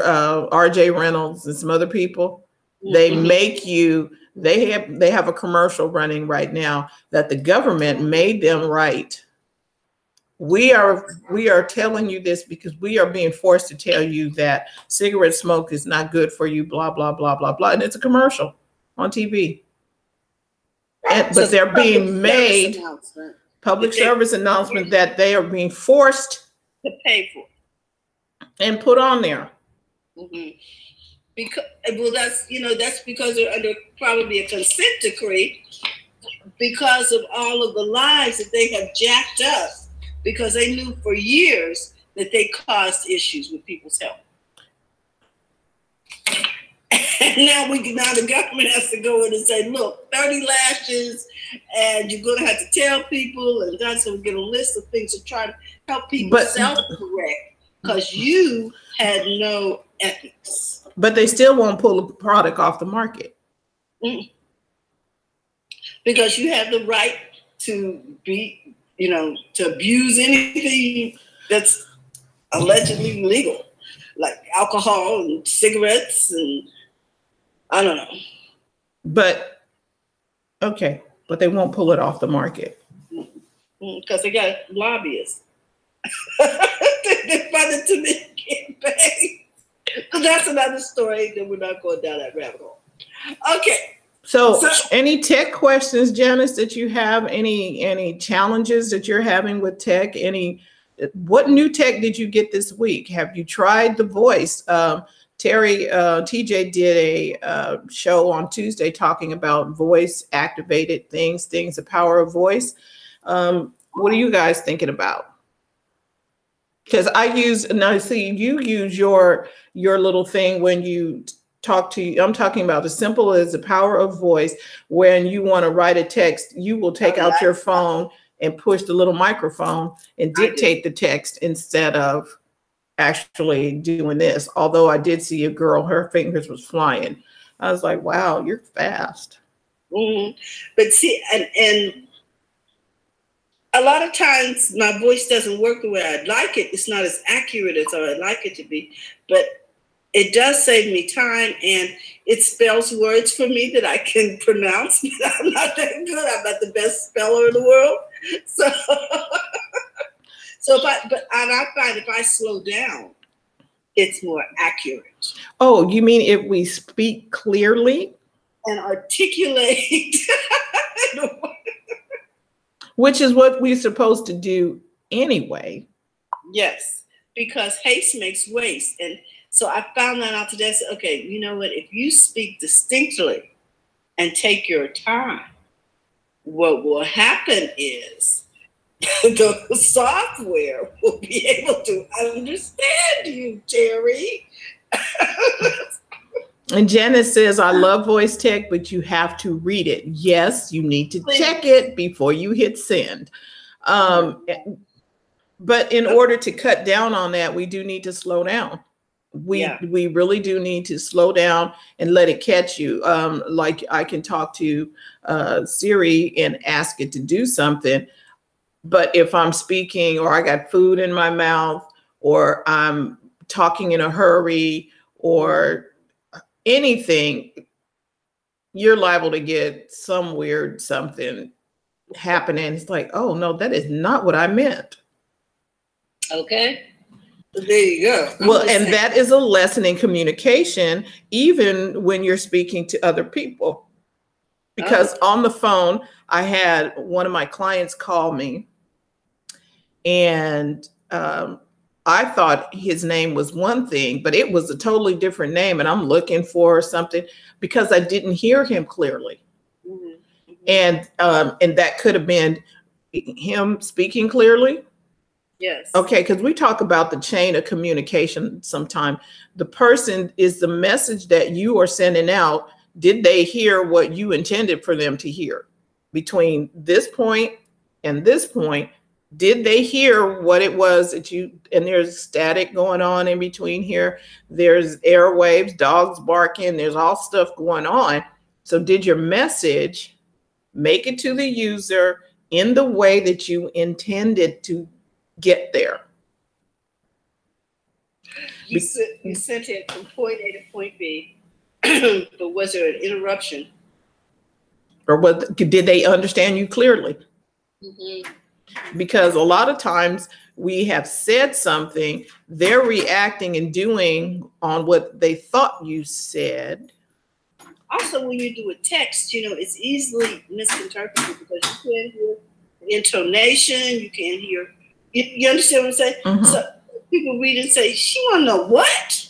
[SPEAKER 1] RJ Reynolds and some other people, they make you, they have a commercial running right now that the government made them write. We are telling you this because we are being forced to tell you that cigarette smoke is not good for you, blah, blah, blah, blah, blah. And it's a commercial on TV. But they're being made public service announcement that they are being forced
[SPEAKER 2] to pay for
[SPEAKER 1] and put on there.
[SPEAKER 2] Because, well, that's because they're under probably a consent decree because of all of the lies that they have jacked up, because they knew for years that they caused issues with people's health. And now the government has to go in and say, look, 30 lashes, and you're going to have to tell people, and that's how we get a list of things to try to help people self-correct, because you had no ethics.
[SPEAKER 1] But they still won't pull the product off the market.
[SPEAKER 2] Because you have the right to be, to abuse anything that's allegedly legal, like alcohol and cigarettes and I don't know. But
[SPEAKER 1] they won't pull it off the market.
[SPEAKER 2] Because they got lobbyists. They find it to be campaign. That's another story that we're not going down that rabbit hole. Okay.
[SPEAKER 1] So any tech questions, Janice, that you have? Any challenges that you're having with tech? What new tech did you get this week? Have you tried the voice? TJ did a show on Tuesday talking about voice activated things, the power of voice. What are you guys thinking about? Because you use your little thing when you talk to, I'm talking about as simple as the power of voice. When you want to write a text, you will take out your phone and push the little microphone and dictate the text instead of actually doing this. Although I did see a girl, her fingers was flying. I was like, wow, you're fast.
[SPEAKER 2] But see, and a lot of times my voice doesn't work the way I'd like it. It's not as accurate as I'd like it to be, but it does save me time, and it spells words for me that I can pronounce. I'm not that good. I'm not the best speller in the world. I find if I slow down, it's more accurate.
[SPEAKER 1] Oh, you mean if we speak clearly
[SPEAKER 2] and articulate?
[SPEAKER 1] Which is what we're supposed to do anyway.
[SPEAKER 2] Yes, because haste makes waste. And so I found that out today. I said, okay, you know what? If you speak distinctly and take your time, what will happen is the software will be able to understand you, Terry.
[SPEAKER 1] And Janice says, I love voice tech, but you have to read it. Yes, you need to check it before you hit send. But in order to cut down on that, we do need to slow down. We really do need to slow down and let it catch you. Like I can talk to Siri and ask it to do something. But if I'm speaking or I got food in my mouth or I'm talking in a hurry or anything, you're liable to get some weird something happening. It's like, oh no, that is not what I meant.
[SPEAKER 2] Okay. There you go.
[SPEAKER 1] Well, and that is a lesson in communication, even when you're speaking to other people. Because on the phone, I had one of my clients call me, and I thought his name was one thing, but it was a totally different name. And I'm looking for something because I didn't hear him clearly. Mm-hmm. And that could have been him speaking clearly.
[SPEAKER 2] Yes.
[SPEAKER 1] Okay, because we talk about the chain of communication sometime. The person is the message that you are sending out Did they hear what you intended for them to hear? Between this point and this point, did they hear what it was that you, and there's static going on in between here. There's airwaves, dogs barking, there's all stuff going on. So did your message make it to the user in the way that you intended to get there?
[SPEAKER 2] You sent it from point A to point B, but was there an interruption?
[SPEAKER 1] Or what, did they understand you clearly?
[SPEAKER 2] Mm-hmm.
[SPEAKER 1] Because a lot of times we have said something, they're reacting and doing on what they thought you said.
[SPEAKER 2] Also, when you do a text, it's easily misinterpreted because you can't hear the intonation, you can't hear, you understand what I'm saying?
[SPEAKER 1] Mm-hmm.
[SPEAKER 2] So people read and say, she want to know what?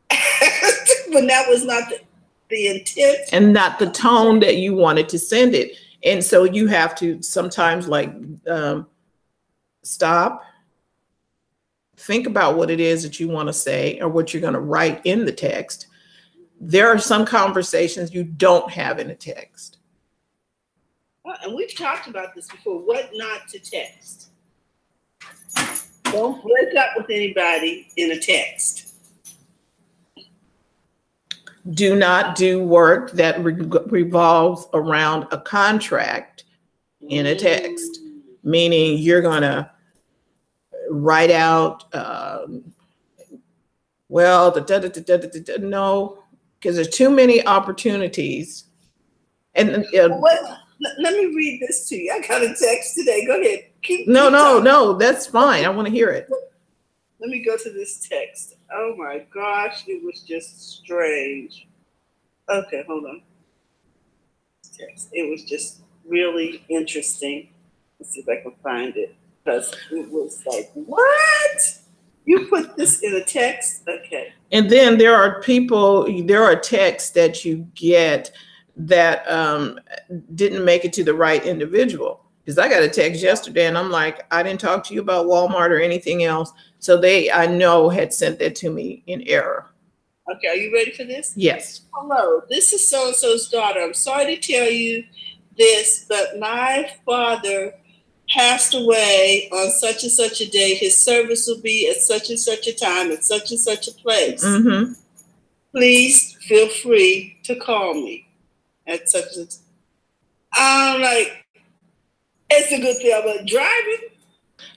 [SPEAKER 2] But that was not the intent.
[SPEAKER 1] And not the tone that you wanted to send it. And so you have to sometimes stop, think about what it is that you want to say or what you're going to write in the text. There are some conversations you don't have in a text.
[SPEAKER 2] And we've talked about this before, what not to text. Don't break up with anybody in a text.
[SPEAKER 1] Do not do work that revolves around a contract in a text, meaning you're going to write out, no, because there's too many opportunities. And
[SPEAKER 2] let me read this to you. I got a text today. Go ahead.
[SPEAKER 1] No, that's fine. I want to hear it.
[SPEAKER 2] Let me go to this text. Oh my gosh, it was just strange. Okay, hold on. It was just really interesting. Let's see if I can find it. Because it was like, what? You put this in a text? Okay.
[SPEAKER 1] And then there are texts that you get that didn't make it to the right individual. Because I got a text yesterday and I'm like, I didn't talk to you about Walmart or anything else. So I know, had sent that to me in error.
[SPEAKER 2] Okay, are you ready for this?
[SPEAKER 1] Yes.
[SPEAKER 2] Hello, this is so-and-so's daughter. I'm sorry to tell you this, but my father passed away on such and such a day. His service will be at such and such a time at such and such a place.
[SPEAKER 1] Mm-hmm.
[SPEAKER 2] Please feel free to call me at such and such. I'm like, it's a good thing I'm driving.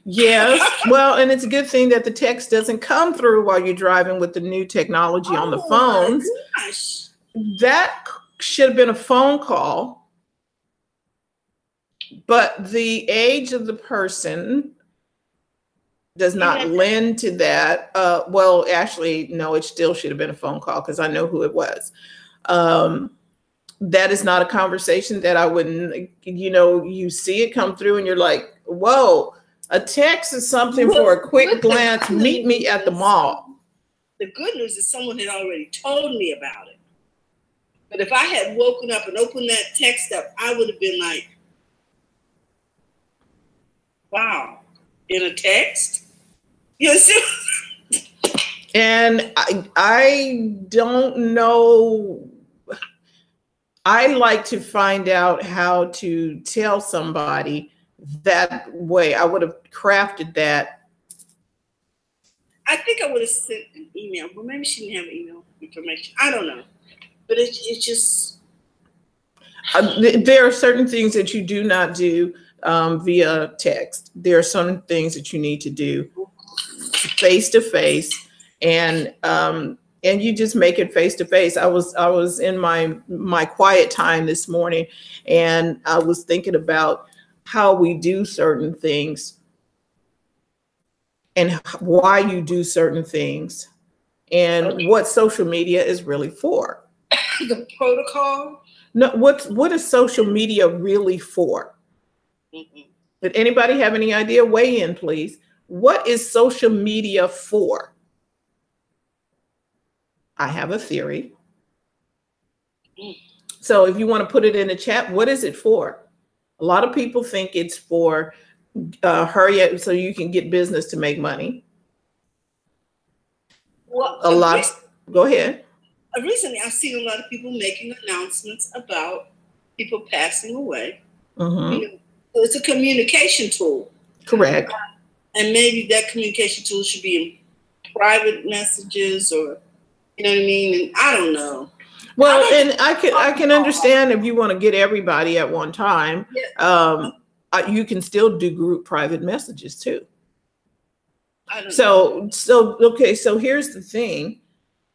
[SPEAKER 1] Yes. Well, and it's a good thing that the text doesn't come through while you're driving with the new technology on the phones.
[SPEAKER 2] My gosh.
[SPEAKER 1] That should have been a phone call. But the age of the person does not lend to that. Well, actually, no, it still should have been a phone call because I know who it was. That is not a conversation that I wouldn't, you see it come through and you're like, whoa, a text is something for a quick glance. Meet me at the mall.
[SPEAKER 2] The good news is someone had already told me about it. But if I had woken up and opened that text up, I would have been like, wow, in a text? You see?
[SPEAKER 1] And I don't know. I like to find out how to tell somebody that way. I would have crafted that.
[SPEAKER 2] I think I would have sent an email, but maybe she didn't have email information. I don't know. But it's just.
[SPEAKER 1] There are certain things that you do not do via text. There are some things that you need to do face to face, and you just make it face to face. I was in my quiet time this morning, and I was thinking about how we do certain things and why you do certain things and what social media is really for.
[SPEAKER 2] The protocol?
[SPEAKER 1] No, what is social media really for?
[SPEAKER 2] Mm-mm.
[SPEAKER 1] Did anybody have any idea? Weigh in, please. What is social media for? I have a theory. So if you want to put it in the chat, what is it for? A lot of people think it's for hurry up so you can get business to make money.
[SPEAKER 2] Well,
[SPEAKER 1] Go ahead.
[SPEAKER 2] recently I've seen a lot of people making announcements about people passing away.
[SPEAKER 1] Mm-hmm.
[SPEAKER 2] You know, so it's a communication tool.
[SPEAKER 1] Correct.
[SPEAKER 2] And maybe that communication tool should be in private messages, or you know what I mean? And I don't know.
[SPEAKER 1] Well, and I can understand if you want to get everybody at one time.
[SPEAKER 2] Yeah.
[SPEAKER 1] You can still do group private messages too.
[SPEAKER 2] I don't know.
[SPEAKER 1] Okay, so here's the thing.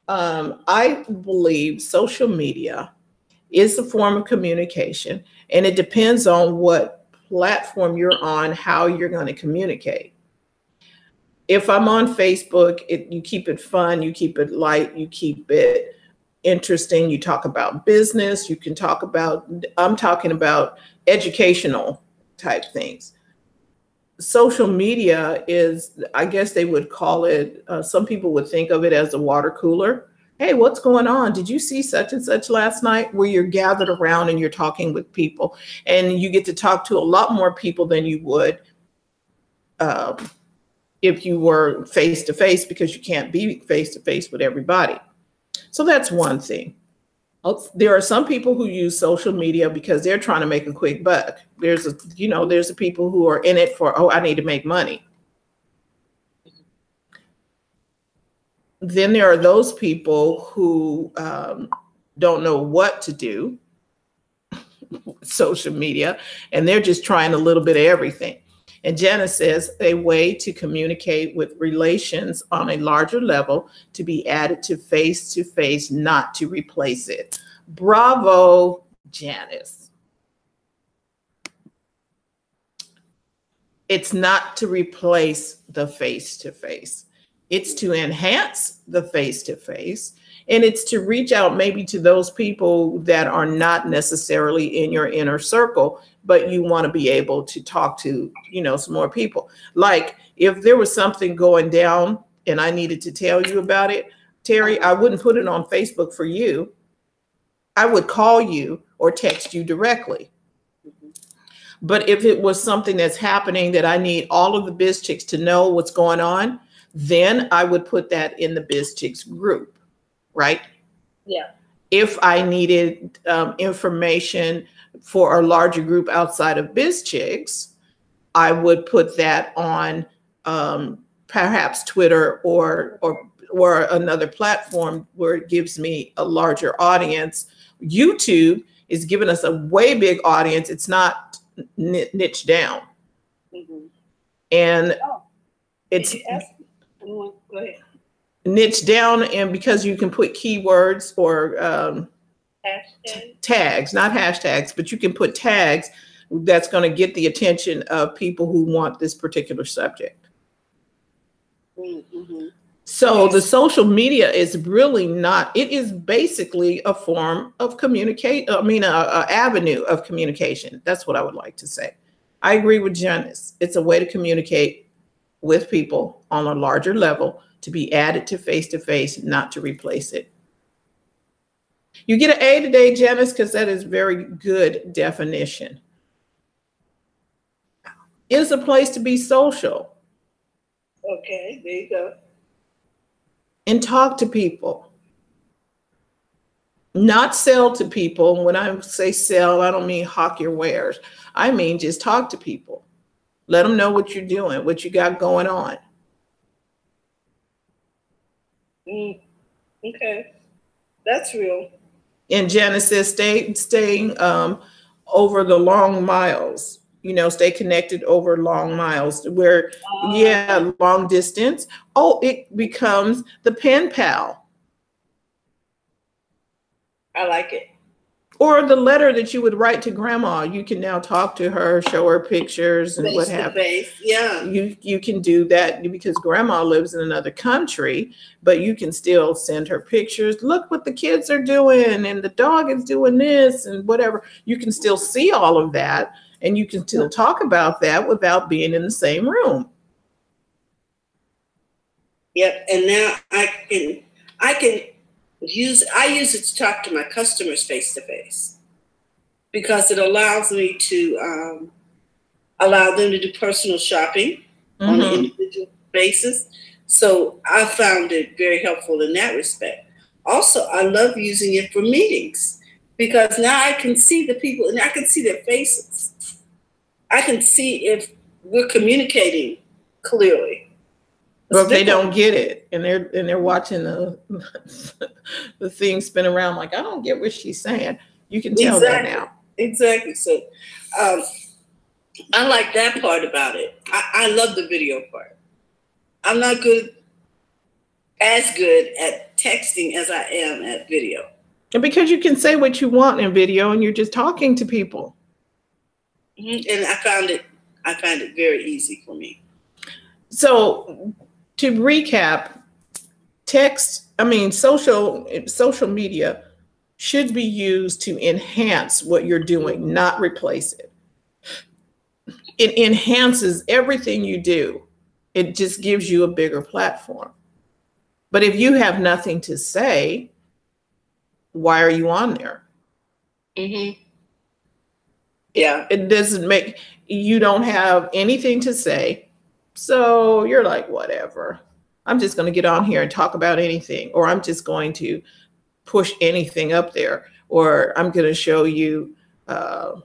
[SPEAKER 1] I believe social media is a form of communication, and it depends on what platform you're on, how you're going to communicate. If I'm on Facebook, you keep it fun, you keep it light, you keep it interesting. You talk about business, you can talk about, I'm talking about educational type things. Social media is, I guess they would call it, some people would think of it as a water cooler. Hey, what's going on? Did you see such and such last night? Where you're gathered around and you're talking with people, and you get to talk to a lot more people than you would if you were face to face, because you can't be face to face with everybody. So that's one thing. There are some people who use social media because they're trying to make a quick buck. There's the people who are in it for, oh, I need to make money. Then there are those people who don't know what to do with social media, and they're just trying a little bit of everything. And Janice says, a way to communicate with relations on a larger level, to be added to face, not to replace it. Bravo, Janice. It's not to replace the face-to-face. It's to enhance the face-to-face. And it's to reach out maybe to those people that are not necessarily in your inner circle, but you want to be able to talk to, some more people. Like if there was something going down and I needed to tell you about it, Terry, I wouldn't put it on Facebook for you. I would call you or text you directly. But if it was something that's happening that I need all of the Biz Chicks to know what's going on, then I would put that in the Biz Chicks group, right?
[SPEAKER 2] Yeah.
[SPEAKER 1] If I needed information for a larger group outside of Biz Chicks, I would put that on perhaps Twitter or another platform where it gives me a larger audience. YouTube is giving us a way big audience. It's not niche down.
[SPEAKER 2] Mm-hmm.
[SPEAKER 1] And it's
[SPEAKER 2] go ahead.
[SPEAKER 1] Niche down, and because you can put keywords or tags, not hashtags, but you can put tags that's going to get the attention of people who want this particular subject.
[SPEAKER 2] Mm-hmm.
[SPEAKER 1] So the social media is really not, it is basically a form of communicate. I mean, a avenue of communication. That's what I would like to say. I agree with Janice. It's a way to communicate with people on a larger level, to be added to face, not to replace it. You get an A today, Janice, because that is very good definition. It's a place to be social.
[SPEAKER 2] Okay, there you go.
[SPEAKER 1] And talk to people. Not sell to people. When I say sell, I don't mean hawk your wares. I mean just talk to people. Let them know what you're doing, what you got going on.
[SPEAKER 2] Okay, that's real.
[SPEAKER 1] And Janice says, staying over the long miles. Stay connected over long miles, where, long distance. Oh, it becomes the pen pal.
[SPEAKER 2] I like it.
[SPEAKER 1] Or the letter that you would write to grandma. You can now talk to her, show her pictures and what have you.
[SPEAKER 2] Yeah.
[SPEAKER 1] You can do that because grandma lives in another country, but you can still send her pictures. Look what the kids are doing, and the dog is doing this and whatever. You can still see all of that, and you can still talk about that without being in the same room.
[SPEAKER 2] Yep. And now I use it to talk to my customers face to face, because it allows me to allow them to do personal shopping on an individual basis. So I found it very helpful in that respect. Also, I love using it for meetings because now I can see the people and I can see their faces. I can see if we're communicating clearly.
[SPEAKER 1] Well, if they don't get it and they're watching the the thing spin around like, I don't get what she's saying. You can tell that now.
[SPEAKER 2] Exactly. So I like that part about it. I love the video part. I'm not as good at texting as I am at video.
[SPEAKER 1] And because you can say what you want in video and you're just talking to people.
[SPEAKER 2] And I found it very easy for me.
[SPEAKER 1] So to recap, social media should be used to enhance what you're doing, not replace it. It enhances everything you do. It just gives you a bigger platform. But if you have nothing to say, why are you on there?
[SPEAKER 2] Mm-hmm. Yeah.
[SPEAKER 1] It doesn't make, you don't have anything to say. So you're like, whatever. I'm just going to get on here and talk about anything, or I'm just going to push anything up there, or I'm going to show you, hey,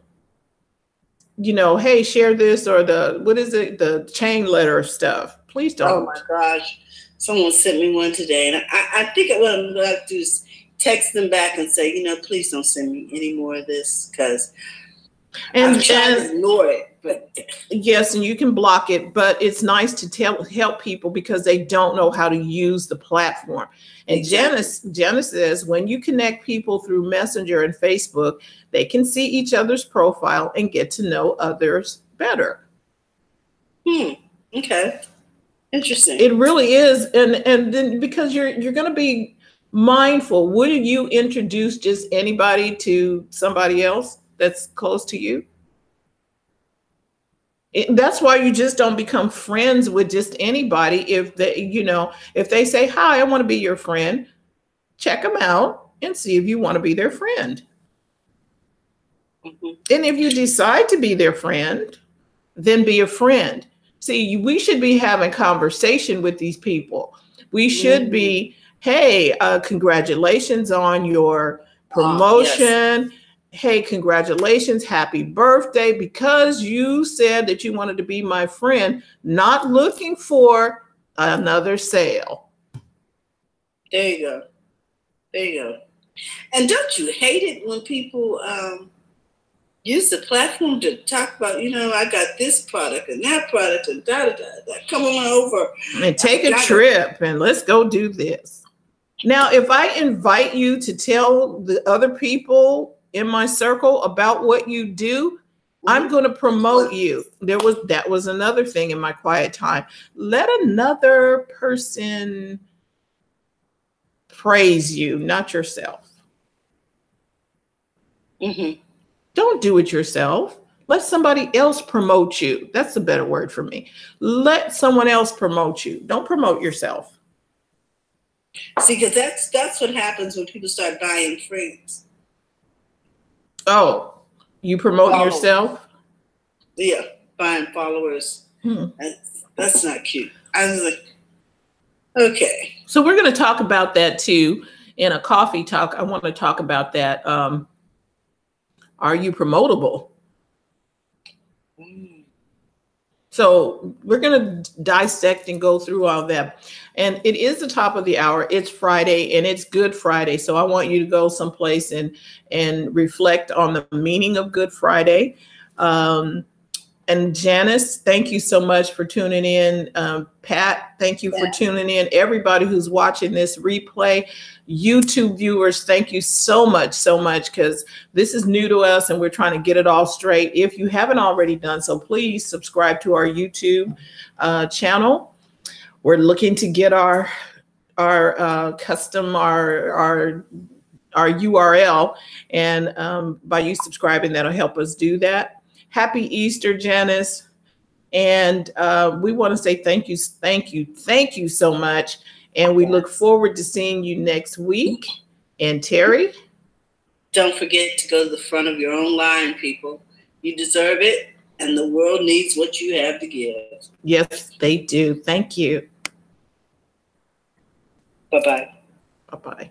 [SPEAKER 1] share this, or the chain letter stuff. Please don't.
[SPEAKER 2] Oh my gosh. Someone sent me one today, and I think what I'm going to do is text them back and say, please don't send me any more of this, because I'm trying to ignore it. But
[SPEAKER 1] yes, and you can block it, but it's nice to help people because they don't know how to use the platform. And exactly. Janice says, when you connect people through Messenger and Facebook, they can see each other's profile and get to know others better.
[SPEAKER 2] Okay. Interesting.
[SPEAKER 1] It really is. And then because you're going to be mindful, would you introduce just anybody to somebody else that's close to you? That's why you just don't become friends with just anybody. If they say, hi, I want to be your friend, check them out and see if you want to be their friend. Mm-hmm. And if you decide to be their friend, then be a friend. See, we should be having conversation with these people. We should be, hey, congratulations on your promotion. Yes. Hey, congratulations, happy birthday, because you said that you wanted to be my friend, not looking for another sale.
[SPEAKER 2] There you go. There you go. And don't you hate it when people use the platform to talk about, I got this product and that product and da-da-da-da. Come on over.
[SPEAKER 1] And take a trip and let's go do this. Now, if I invite you to tell the other people in my circle about what you do, I'm going to promote you. That was another thing in my quiet time. Let another person praise you, not yourself.
[SPEAKER 2] Mm-hmm.
[SPEAKER 1] Don't do it yourself. Let somebody else promote you. That's a better word for me. Let someone else promote you. Don't promote yourself.
[SPEAKER 2] See, because that's what happens when people start buying friends.
[SPEAKER 1] Oh, you promote yourself?
[SPEAKER 2] Yeah, buying followers. That's not cute. I was like, okay.
[SPEAKER 1] So we're going to talk about that too in a coffee talk. I want to talk about that. Are you promotable? So we're going to dissect and go through all that. And it is the top of the hour. It's Friday and it's Good Friday. So I want you to go someplace and reflect on the meaning of Good Friday. And Janice, thank you so much for tuning in. Pat, thank you for tuning in. Everybody who's watching this replay, YouTube viewers, thank you so much, because this is new to us and we're trying to get it all straight. If you haven't already done so, please subscribe to our YouTube channel. We're looking to get our custom, our URL, and by you subscribing, that'll help us do that. Happy Easter, Janice. And we want to say thank you so much. And we look forward to seeing you next week. And Terry?
[SPEAKER 2] Don't forget to go to the front of your own line, people. You deserve it, and the world needs what you have to give.
[SPEAKER 1] Yes, they do. Thank you.
[SPEAKER 2] Bye-bye.
[SPEAKER 1] Bye-bye.